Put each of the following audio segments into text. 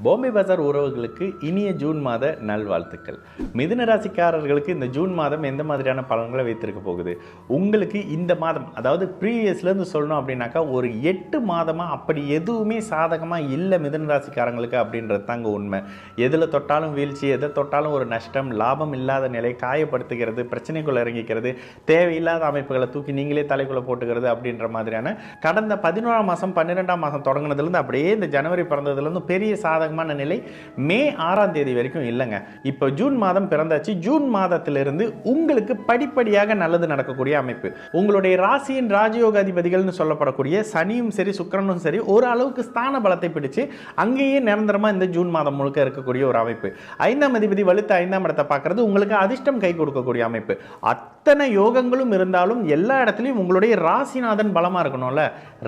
பாம்பே பஜார் உறவுகளுக்கு இனிய ஜூன் மாத நல்வாழ்த்துக்கள். மிதுன ராசிக்காரர்களுக்கு இந்த ஜூன் மாதம் எந்த மாதிரியான பலன்களை வைத்திருக்க போகுது? உங்களுக்கு இந்த மாதம், அதாவது ப்ரீவியஸ்லேருந்து சொல்லணும் அப்படின்னாக்கா, ஒரு 8 மாதமாக அப்படி எதுவுமே சாதகமாக இல்லை மிதுன ராசிக்காரங்களுக்கு அப்படின்றது தாங்க உண்மை. எதில் தொட்டாலும் வீழ்ச்சி, எதை தொட்டாலும் ஒரு நஷ்டம், லாபம் இல்லாத நிலை, காயப்படுத்துகிறது, பிரச்சனைக்குள்ளே இறங்கிக்கிறது, தேவையில்லாத அமைப்புகளை தூக்கி நீங்களே தலைக்குள்ளே போட்டுக்கிறது அப்படின்ற மாதிரியான கடந்த 11ஆம் மாதம் 12ஆம் மாதம் தொடங்கினதுலேருந்து அப்படியே இந்த ஜனவரி பிறந்ததுலேருந்து பெரிய சாதகமான நிலை மே 6ஆம் தேதி வரைக்கும் இல்லைங்க. இப்போ ஜூன் மாதம் பிறந்தாச்சு. ஜூன் மாதத்திலிருந்து உங்களுக்கு படிப்படியாக நல்லது நடக்கக்கூடிய அமைப்பு. உங்களுடைய ராசியின் ராஜயோக அதிபதிகள்னு சொல்லப்படக்கூடிய சனியும் சரி சுக்கிரனும் சரி ஒரு அளவுக்கு ஸ்தான பலத்தை பிடிச்சு அங்கேயே நிரந்தரமாக இந்த ஜூன் மாதம் முழுக்க இருக்கக்கூடிய ஒரு அமைப்பு. 5ஆம் அதிபதி வலுத்த 5ஆம் இடத்தை பார்க்கறது உங்களுக்கு அதிர்ஷ்டம் கை கொடுக்கக்கூடிய அமைப்பு. அத்தனை யோகங்களும் இருந்தாலும் எல்லா இடத்துலையும் உங்களுடைய ராசிநாதன் பலமாக இருக்கணும்ல.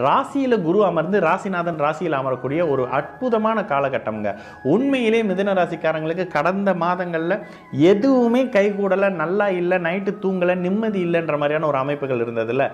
ராசியில் குரு அமர்ந்து ராசிநாதன் ராசியில் அமரக்கூடிய ஒரு அற்புதமான காலகட்டம்ங்க. உண்மையிலே மிதுன ராசிக்காரங்களுக்கு கடந்த மாதங்களில் எதுவுமே கைகூடலை, நல்லா இல்லை, நைட்டு தூங்கலை, நிம்மதி இல்லைன்ற மாதிரியான ஒரு அமைப்புகள் இருந்ததில்ல.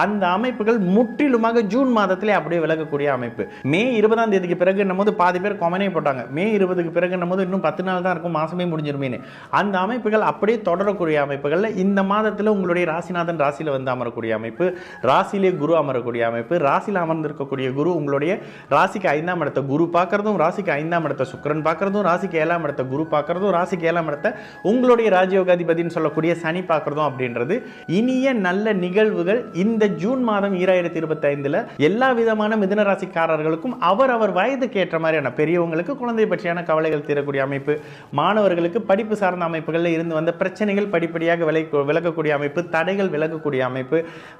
அந்த அமைப்புகள் முற்றிலுமாக ஜூன் மாதத்திலே அப்படியே விலகக்கூடிய அமைப்பு. மே 20ஆம் தேதிக்கு பிறகு என்னும்போது பாதி பேர் கொமனே போட்டாங்க. மே 20க்கு பிறகு என்னும்போது இன்னும் 10 நாள் தான் இருக்கும், மாசமே முடிஞ்சிருமேனு. அந்த அமைப்புகள் அப்படியே தொடரக்கூடிய அமைப்புகளில் இந்த மாதத்தில் உங்களுடைய ராசிநாதன் ராசியில் வந்து அமரக்கூடிய அமைப்பு, ராசியிலே குரு அமரக்கூடிய அமைப்பு, ராசியில் அமர்ந்திருக்கக்கூடிய குரு உங்களுடைய ராசிக்கு 5ஆம் இடத்தை குரு பார்க்கறதும், ராசிக்கு 5ஆம் இடத்தை சுக்கிரன் பார்க்கறதும், ராசிக்கு 7ஆம் இடத்தை குரு பார்க்கறதும், ராசிக்கு 7ஆம் இடத்தை உங்களுடைய ராஜயோகாதிபதினு சொல்லக்கூடிய சனி பார்க்கறதும் அப்படின்றது இனிய நல்ல நிகழ்வுகள். இந்த ஜூன் மாதம் 2025 எல்லா விதமான மிதுன ராசிக்காரர்களுக்கும் அவர் வயதுக்கு ஏற்ற மாதிரியான பெரியவங்களுக்கு குழந்தை பற்றியான கவலைகள் தீரக்கூடிய அமைப்பு, மாணவர்களுக்கு படிப்பு சார்ந்த அமைப்புகளில் இருந்து வந்த பிரச்சனைகள் படிப்படியாக விலகக்கூடிய அமைப்பு, தடைகள் விலகக்கூடிய அமைப்பு,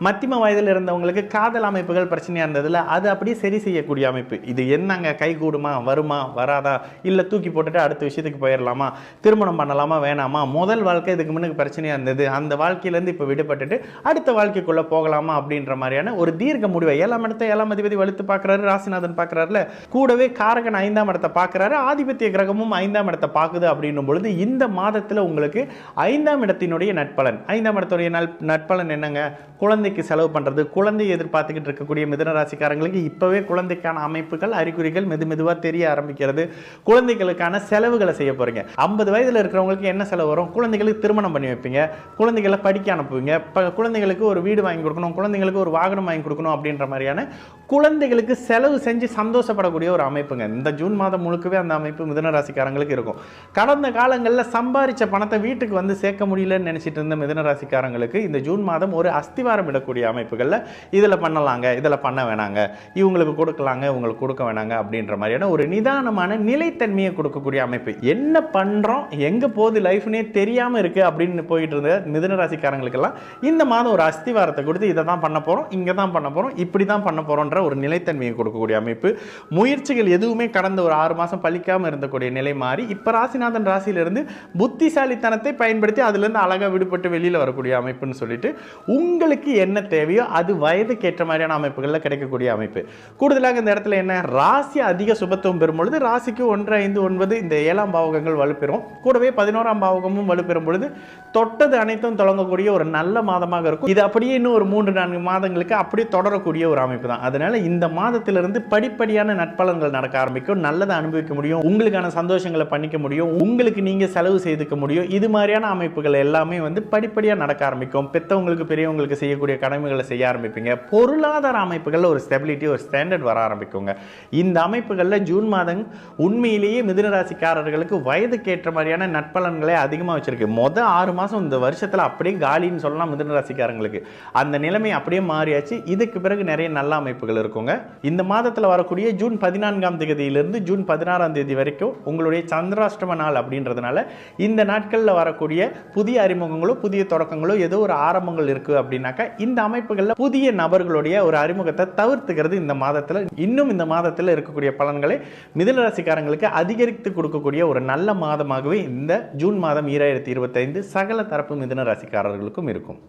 மத்தியம வயதில் இருந்தவங்களுக்கு காதல் அமைப்புகள் பிரச்சனையாக இருந்ததில் அது அப்படியே சரி செய்யக்கூடிய அமைப்பு. இது என்னங்க கைகூடுமா, வருமா, வராதா, இல்லை தூக்கி போட்டுட்டு அடுத்த விஷயத்துக்கு போயிடலாமா, திருமணம் பண்ணலாமா வேணாமா, முதல் வாழ்க்கை இதுக்கு முன்னுக்கு பிரச்சனையாக இருந்தது, அந்த வாழ்க்கையிலேருந்து இப்போ விடுபட்டுட்டு அடுத்த வாழ்க்கைக்குள்ளே போகலாமா அப்படின்ற மாதிரியான ஒரு தீர்க்க முடிவை 7ஆம் இடத்தை 7ஆம் அதிபதி வலுத்து பார்க்குறாரு, ராசிநாதன் பார்க்குறாருல, கூடவே காரகன் 5ஆம் இடத்தை பார்க்குறாரு, ஆதிபத்திய கிரகமும் 5ஆம் இடத்தை பார்க்குது அப்படின்னும் பொழுது இந்த மாதத்தில் உங்களுக்கு 5ஆம் இடத்தினுடைய நட்பலன். 5ஆம் இடத்துடைய நட்பலன் என்னங்க? குழந்தைக்கு செலவு பண்ணுறது. குழந்தையை எதிர்பார்த்துக்கிட்டு இருக்கக்கூடிய மிதுன ராசிக்காரங்களுக்கு இப்போவே குழந்தைக்கான அமைப்புகள் அறிகுறிகள் மெதுவாக தெரிய ஆரம்பிக்கிறது. குழந்தைகளுக்கான செலவுகளை செய்ய போறீங்க. 50 வயதில் இருக்கிறவங்களுக்கு என்ன செலவு வரும்? குழந்தைகளுக்கு திருமணம் பண்ணி வைப்பீங்க, குழந்தைகளை படிக்க அனுப்புவீங்க, குழந்தைகளுக்கு ஒரு வீடு வாங்கி கொடுக்கணும், குழந்தைகளுக்கு ஒரு வாகனம் வாங்கி கொடுக்கணும் அப்படின்ற மாதிரியான குழந்தைகளுக்கு செலவு செஞ்சு சந்தோஷப்படக்கூடிய ஒரு அமைப்புங்க. இந்த ஜூன் மாதம் முழுக்கவே அந்த அமைப்பு மிதுன ராசிக்காரங்களுக்கு இருக்கும். கடந்த காலங்களில் சம்பாதிச்ச பணத்தை வீட்டுக்கு வந்து சேர்க்க முடியலன்னு நினைச்சிட்டு இருந்த மிதுன ராசிக்காரங்களுக்கு இந்த ஜூன் மாதம் ஒரு அஸ்திவாரம் இடக்கூடிய அமைப்புகளில் இதில் பண்ணலாங்க, இதில் பண்ண வேணாங்க, இவங்களுக்கு கொடுக்கலாங்க, இவங்களுக்கு கொடுக்க வேணாங்க அப்படின்ற மாதிரியான ஒரு நிதானமான நிலைத்தன்மையை கொடுக்கக்கூடிய அமைப்பு. என்ன பண்றோம், எங்க போகுது லைஃப்னே தெரியாம இருக்கு அப்படின்னு போயிட்டு இருந்த மிதுன ராசிக்காரங்களுக்கெல்லாம் இந்த மாதம் ஒரு அஸ்திவாரத்தை கொடுத்து இதை தான் பண்ண போறோம், இங்க தான் பண்ண போறோம், இப்படி தான் பண்ண போறோம்ன்ற ஒரு நிலைத்தன்மையை கொடுக்கக்கூடிய அமைப்பு. முயற்சிகள் எதுவுமே கடந்த ஒரு 6 மாசம் பலிக்காம இருந்தக்கூடிய நிலை மாறி இப்ப ராசிநாதன் ராசியிலிருந்து புத்திசாலித்தனத்தை பயன்படுத்தி அதுல இருந்து அழகா விடுபட்டு வெளியில வரக்கூடிய அமைப்புன்னு சொல்லிட்டு உங்களுக்கு என்ன தேவையோ அது வயதுக்கு ஏற்ற மாதிரியான அமைப்புகளில் கிடைக்கக்கூடிய அமைப்பு. கூடுதலாக இந்த இடத்துல என்ன, ராசி அதிக சுபத்துவம் பெறும் பொழுது ராசிக்கு 1, 5, 9 இந்த 7ஆம் பாவகங்கள் வலுப்பெறும். கூடவே 11ஆம் பாவகமும் வலுப்பெறும் பொழுது தொட்டது அனைத்தும் தொடங்கக்கூடிய ஒரு நல்ல மாதமாக இருக்கும். இது அப்படியே இன்னும் ஒரு 3-4 மாதங்களுக்கு அப்படியே தொடரக்கூடிய ஒரு அமைப்பு தான். அதனால இந்த மாதத்திலிருந்து படிப்படியான நட்பலன்கள் நடக்க ஆரம்பிக்கும். நல்லதை அனுபவிக்க முடியும், உங்களுக்கான சந்தோஷங்களை பண்ணிக்க முடியும், உங்களுக்கு நீங்க செலவு செய்துக்க முடியும். இது மாதிரியான அமைப்புகள் எல்லாமே வந்து படிப்படியாக நடக்க ஆரம்பிக்கும். பெற்றவங்களுக்கு பெரியவங்களுக்கு செய்யக்கூடிய கடமைகளை செய்ய ஆரம்பிப்பீங்க. பொருளாதார அமைப்புகளில் ஒரு ஸ்டெபிலிட்டி, ஒரு ஸ்டாண்டர்ட் வர ஆரம்பிக்குங்க. இந்த அமைப்புகளில் ஜூன் மாதம் உண்மையிலேயே மிதுன ராசிக்காரர்களுக்கு வயதுக்கு ஏற்ற மாதிரியான நட்பலன்களை அதிகமாக வச்சிருக்கு. மொதல் 6 மாதம் இந்த வருஷத்தில் அப்படியே காலின்னு சொல்லலாம் மிதுன ராசிக்காரங்களுக்கு. அந்த நிலைமை அப்படியே மாறியாச்சு. இதுக்கு பிறகு நிறைய நல்ல அமைப்புகள் இருக்குங்க. இந்த மாதத்தில் வரக்கூடிய ஜூன் 14ஆம் தேதியிலிருந்து ஜூன் 16ஆம் தேதி வரைக்கும் உங்களுடைய சந்திராஷ்டம நாள் அப்படின்றதுனால இந்த நாட்களில் வரக்கூடிய புதிய அறிமுகங்களோ புதிய தொடக்கங்களோ ஏதோ ஒரு ஆரம்பங்கள் இருக்கு அப்படின்னாக்கா இந்த அமைப்புகளில் புதிய நபர்களுடைய ஒரு அறிமுகத்தை தவிர்த்துக்கிறது இந்த மாதத்தில் இன்னும் இந்த மாதத்தில் இருக்கக்கூடிய பலன்களை மிதுன ராசிக்காரங்களுக்கு அதிகரித்து கொடுக்கக்கூடிய ஒரு நல்ல மாதமாகவே இந்த ஜூன் மாதம் 2025 சகல தரப்பு மிதுன ராசிக்காரர்களுக்கும் இருக்கும்.